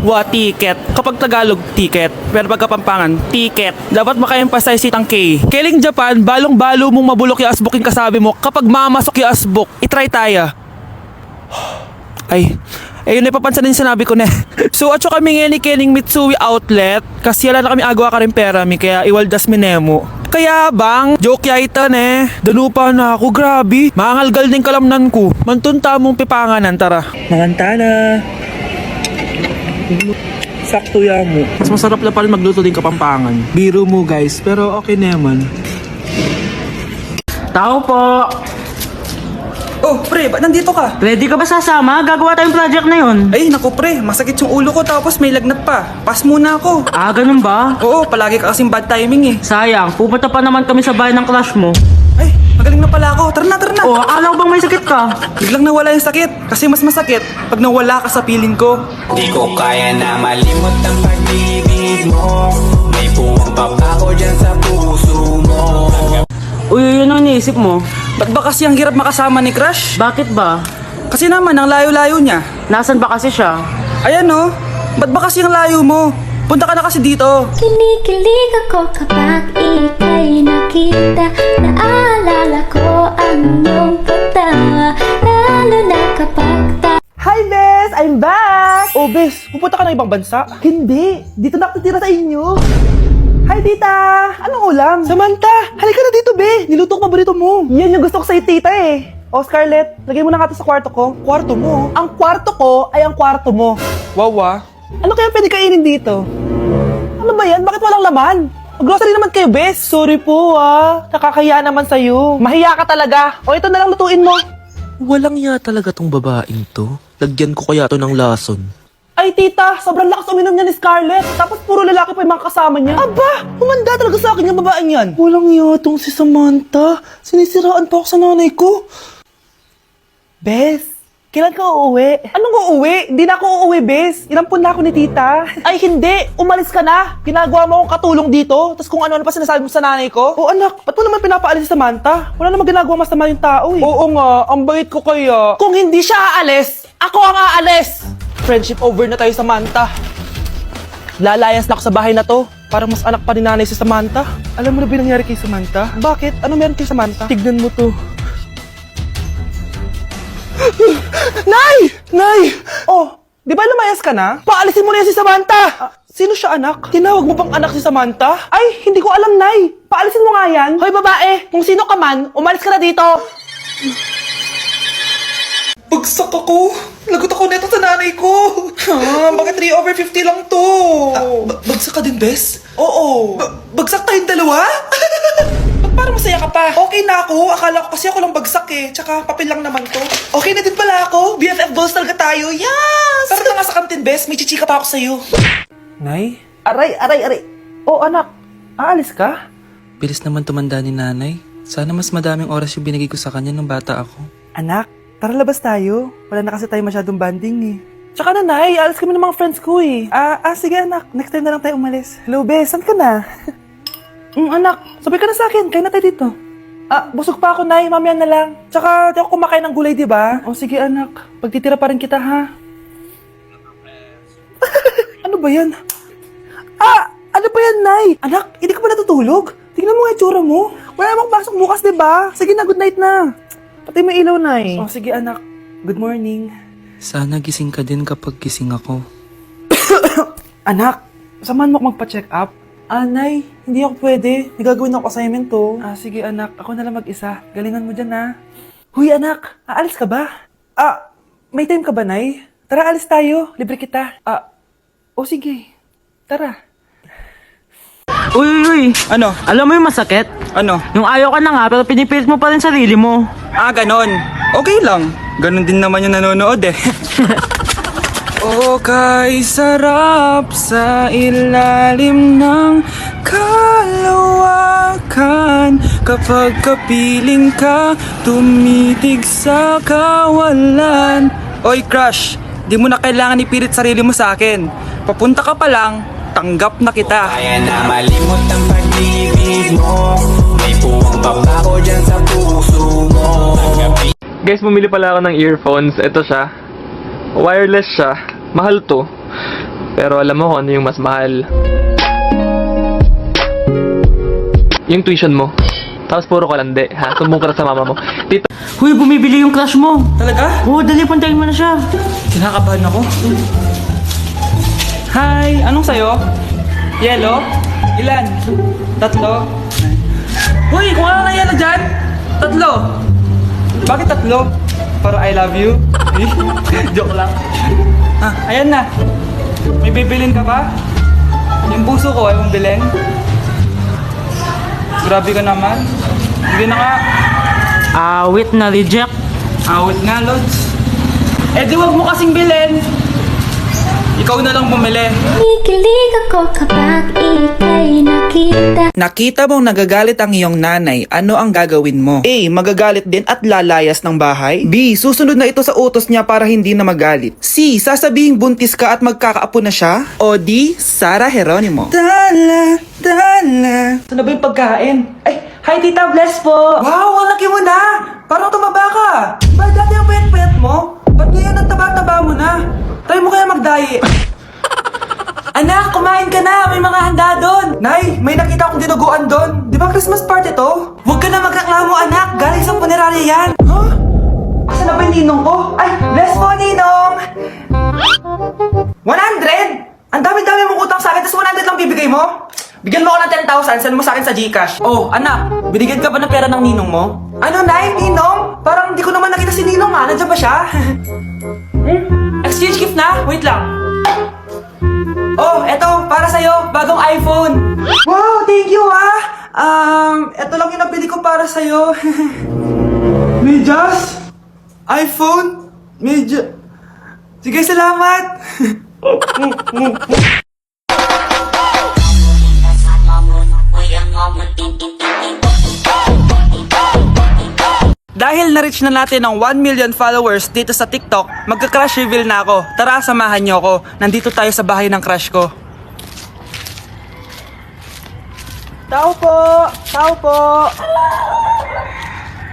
Wa ticket. Kapag Tagalog, ticket. Pero pag Kapampangan, ticket. Dapat maka-emphasize itang K. Keling Japan, balong-balo mong mabulok yung asbok yung kasabi mo. Kapag mamasok yung asbok, itry tayo. Ay, ayun na papansin din sinabi ko na. So, at kami nga ni Kening Mitsui Outlet. Kasi wala na kami agawa ka rin pera mi. Kaya iwaldas mi nemo. Kaya bang, joke yaitan eh. Danupa na ako, grabe. Mangalgal din kalamnan ko. Mantunta mong pipanganan, tara. Mangantana. Sakto yan mo. Mas masarap na pa rin magluto din Kapampangan. Biro mo guys, pero okay naman. Tao po! Oh, pre, ba't nandito ka? Ready ka ba sasama? Gagawa tayong project na yun. Ay, naku pre, masakit yung ulo ko tapos may lagnat pa. Pass muna ako. Ah, ganun ba? Oo, palagi ka kasing bad timing eh. Sayang, pupunta pa naman kami sa bahay ng crush mo. Ay, magaling na pala ako. Tara na, tara na. Oh, akala ko bang may sakit ka? Biglang nawala yung sakit. Kasi mas masakit pag nawala ka sa piling ko. Di ko kaya na malimot ang pag-ibig mo. May puwang papako dyan sa puso mo. Uy, yun ang iniisip mo. Ba't ba kasi ang hirap makasama ni Crush? Bakit ba? Kasi naman, ang layo-layo niya. Nasan ba kasi siya? Ayan oh, ba't ba kasi ang layo mo? Punta ka na kasi dito. Kinikilig ako kapag ika'y nakita. Naalala ko ang iyong pagtawa, lalo na kapag Hi, Bes! I'm back! Oh, Bes, pupunta ka ng ibang bansa? Hindi, dito na ako titira sa inyo. Hi, tita! Anong ulam? Samantha, halika na dito, Be! Niluto ko paborito mo. Yan yung gusto ko sa'yo, tita eh. Oh, Scarlett, lagay mo na nga ito sa kwarto ko. Kwarto mo? Ang kwarto ko ay ang kwarto mo. Wawa. Ano kaya pwede kainin dito? Ano ba yan? Bakit walang laman? Grocery naman kayo, Bes. Sorry po, nakakaya naman sa'yo. Mahiya ka talaga. O, ito na lang lutuin mo. Walang ya talaga tong babaeng to. Lagyan ko kaya to ng lason. Ay, tita, sobrang lakas uminom niya ni Scarlett. Tapos puro lalaki pa yung mga kasama niya. Aba, humanda talaga sa akin yung babaeng yan. Walang yatong si Samantha. Sinisiraan pa ako sa nanay ko. Bes, kailan ka uuwi? Anong uuwi? Hindi na ako uuwi, Bes. Inampun na ako ni tita. Ay, hindi. Umalis ka na. Ginagawa mo akong katulong dito. Tapos kung ano-ano pa sinasabi mo sa nanay ko. Oh, anak, ba't mo naman pinapaalis si Samantha? Wala naman ginagawa masama yung tao eh. Oo nga, ang bait ko kaya. Kung hindi siya aalis, ako ang aalis. Friendship over na tayo, Samantha. Lalayas na ako sa bahay na to. Parang mas anak pa ni nanay si Samantha. Alam mo na ba yung nangyari kay Samantha? Bakit? Ano meron kay Samantha? Tignan mo to. Nay! Nay! Oh, di ba lumayas ka na? Paalisin mo na yan si Samantha! Sino siya, anak? Tinawag mo bang anak si Samantha? Ay, hindi ko alam, Nay. Paalisin mo nga yan. Hoy, babae! Kung sino ka man, umalis ka na dito! Bagsak ako! Lagot ako neto sa nanay ko! Bakit 3/50 lang to? Bagsak ka din, Bes? Oo. Bagsak tayong dalawa? Ba't parang masaya ka pa? Okay na ako. Akala ko kasi ako lang bagsak eh. Tsaka papel lang naman to. Okay na din pala ako. BFF goals talaga tayo. Yes! Tara na nga sa kantin, Bes. May chichika pa ako sa'yo. Nay? Aray. Oh, anak. Aalis ka? Bilis naman tumanda ni nanay. Sana mas madaming oras yung binigay ko sa kanya nung bata ako. Anak, tara labas tayo. Wala na kasi tayo masyadong banding eh. Tsaka na, Nay. Alis kami ng mga friends ko eh. Sige anak. Next time na lang tayo umalis. Hello, Bes. Saan ka na? Anak. Sabay ka na sa akin. Kain na tayo dito. Busog pa ako, Nay. Mamaya na lang. Tsaka, di ako kumakain ng gulay, di ba? O sige, anak. Pagtitira pa rin kita, ha? Ano ba yan? Ano ba yan, Nay? Anak, hindi ka ba natutulog? Tingnan mo nga itsura mo. Wala namang pasok bukas, di ba? Sige na, good night na. Patay mo ilaw, Nay. O sige, anak. Good morning. Sana gising ka din kapag gising ako. Anak, samahan mo ako magpa-check up. Nay, hindi ako pwede. May gagawin ako assignment to. Sige anak, ako na lang mag-isa. Galingan mo dyan, ha. Huy anak, aalis ka ba? May time ka ba, Nay? Tara, alis tayo. Libre kita. Sige. Tara. Uy. Ano? Alam mo yung masakit? Ano? Yung ayaw ka na nga, pero pinipilit mo pa rin sarili mo. Ganon. Okay lang. Ganon din naman yung nanonood eh. Okay, sarap sa ilalim ng kalawakan. Kapag kapiling ka, tumitig sa kawalan. Oy, Crush, di mo na kailangan ipilit sarili mo sa akin. Papunta ka pa lang, tanggap na kita. Kaya na malimot ang pag-ibig mo. May puwang papako dyan sa puso mo. Guys, bumili pala ako ng earphones. Ito siya. Wireless siya. Mahal to. Pero alam mo kung ano yung mas mahal. Yung tuition mo. Tapos puro kalande, ha? Sumbong ka na sa mama mo. Tito, Huy, bumibili yung crush mo. Talaga? Oo, dali, puntahin mo na siya. Kinakabahan ako. Hi! Anong sayo? Yellow? Ilan? 3? Uy! Kung ano na yellow dyan? 3! Bakit 3? Para I love you? Joke lang. Ayan na. May bibilin ka ba? Yung puso ko ay mong bilhin. Grabe ka naman. Hindi na nga. Awit na reject. Awit nga, Lods. Eh di wag mo kasing bilhin. Ikaw na lang bumili. Kinikilig ako kapag ika'y nakita. Nakita mong nagagalit ang iyong nanay, ano ang gagawin mo? A. Magagalit din at lalayas ng bahay? B. Susunod na ito sa utos niya para hindi na magalit? C. Sasabihing buntis ka at magkakaapo na siya? O D. Sara Geronimo? Dala. Saan na ba yung pagkain? Ay, hi tita, bless po! Wow, ang laki mo na! Parang tumaba ka! Ba, dati ang payat-payat mo? Ba't ngayon ang taba-taba mo na? Tayo mo kaya mag-diet? Anak, kumain ka na! May mga handa doon! Nay, may nakita akong dinuguan doon! Di ba Christmas party to? Huwag ka na magreklamo, anak! Galing sa punerarya yan! Huh? Asan na ba yung ninong ko? Ay, bless po, ninong! 100? Ang dami-dami mong utang sa akin, tapos 100 lang bibigay mo? Bigyan mo ako ng 10,000, send mo sa akin sa Gcash. Oh, anak, binigyan ka ba ng pera ng ninong mo? Ano, Nay? Ninong? Parang hindi ko naman nakita si ninong, ha? Nandiyan ba siya? Exchange gift na? Wait lang. Oh, eto, para sa'yo, bagong iPhone. Wow, thank you, ha? Eto lang yung nabili ko para sa'yo. Medyas? iPhone? Sige, salamat. Dahil na-reach na natin ang 1 million followers dito sa TikTok, magka-crush reveal na ako. Tara, samahan niyo ako. Nandito tayo sa bahay ng crush ko. Tao po! Tao po!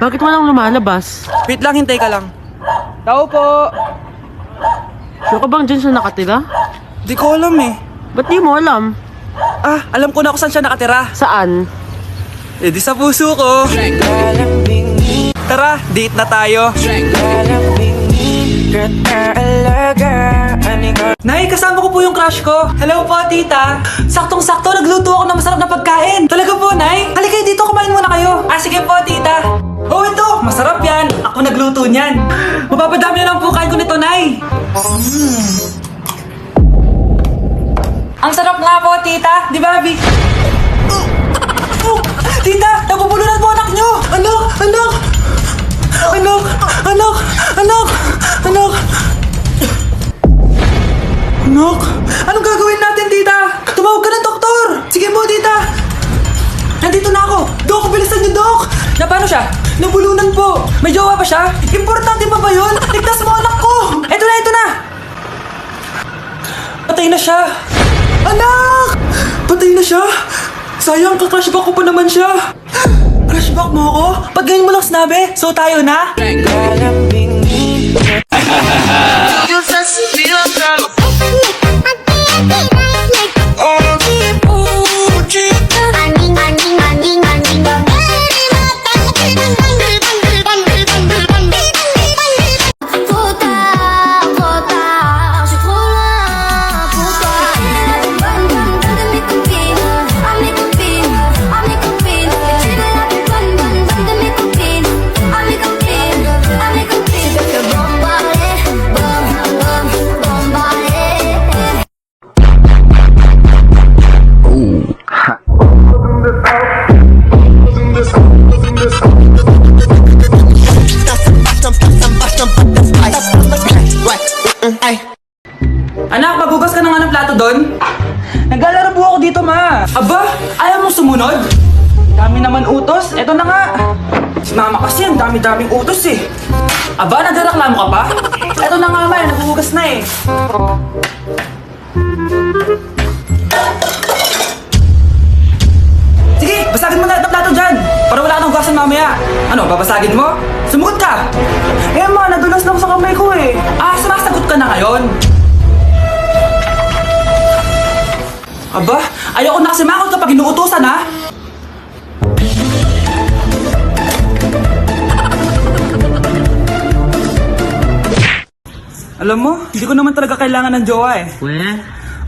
Bakit walang lumalabas? Wait lang, hintay ka lang. Tao po! Sure ka bang dyan siya nakatira? Di ko alam eh. Ba't di mo alam? Alam ko na kung saan siya nakatira. Saan? Eh di sa puso ko. Tara, date na tayo. Nay, kasama ko po yung crush ko. Hello po, tita. Saktong-sakto, nagluto ako ng masarap na pagkain. Talaga po, Nay? Halika kayo dito, kumain muna kayo. Sige po, tita. Oh, ito, masarap yan. Ako nagluto niyan. Mapapadami na lang po kain ko nito, Nay. Ang sarap nga po, tita. Di ba, Abby? Tita, nabubulunan po anak nyo. Anak! Anong gagawin natin, tita? Tumawag ka ng doktor! Sige po, tita! Nandito na ako! Dok, bilisan niyo, Dok! Na paano siya? Nabulunan po! May jowa pa siya? Importante pa ba yun? Ligtas mo anak ko! Ito na! Patay na siya! Anak! Patay na siya! Sayang, ka-crushback ko pa naman siya! Crushback mo ako? Pag ganyan mo lang sinabi, so tayo na? Anak, magugas ka na nga ng plato doon? Naglalaro po ako dito, ma. Aba, ayaw mong sumunod? Dami naman utos. Eto na nga. Si mama kasi, ang dami-daming utos eh. Aba, nagreklamo ka pa? Eto na nga, ma. Nagugugas na eh. Sige, basagin mo lahat ng plato dyan. Para wala ka nang hugasan mamaya. Ano, babasagin mo? Sumugot ka. Eh, ma, nadulas na ako sa kamay ko eh. Sumasagot ka na ngayon. Aba, ayoko na kasi makot kapag inuutusan ha. Alam mo, hindi ko naman talaga kailangan ng jowa eh. Weh?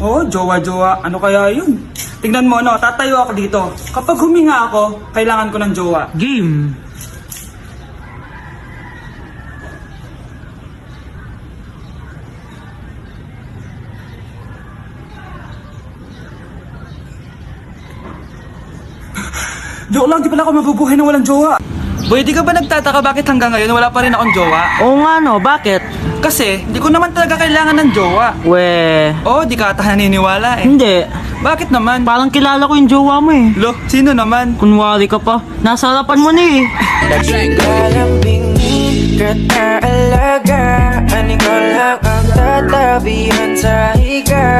Oo, jowa-jowa. Ano kaya yun? Tingnan mo, no, tatayo ako dito. Kapag huminga ako, kailangan ko ng jowa. Game. Joke lang, di pala ako mabubuhay na walang jowa. Boy, di ka ba nagtataka bakit hanggang ngayon wala pa rin akong jowa? Oo nga no, bakit? Kasi, di ko naman talaga kailangan ng jowa. Weh? Oo, di ka ata naniniwala eh. Hindi. Bakit naman? Parang kilala ko yung jowa mo eh. Lo, sino naman? Kunwari ka pa. Nasa harapan mo na eh. Lalambing ka alaga, ani ko lang ang tatabihan sa higa.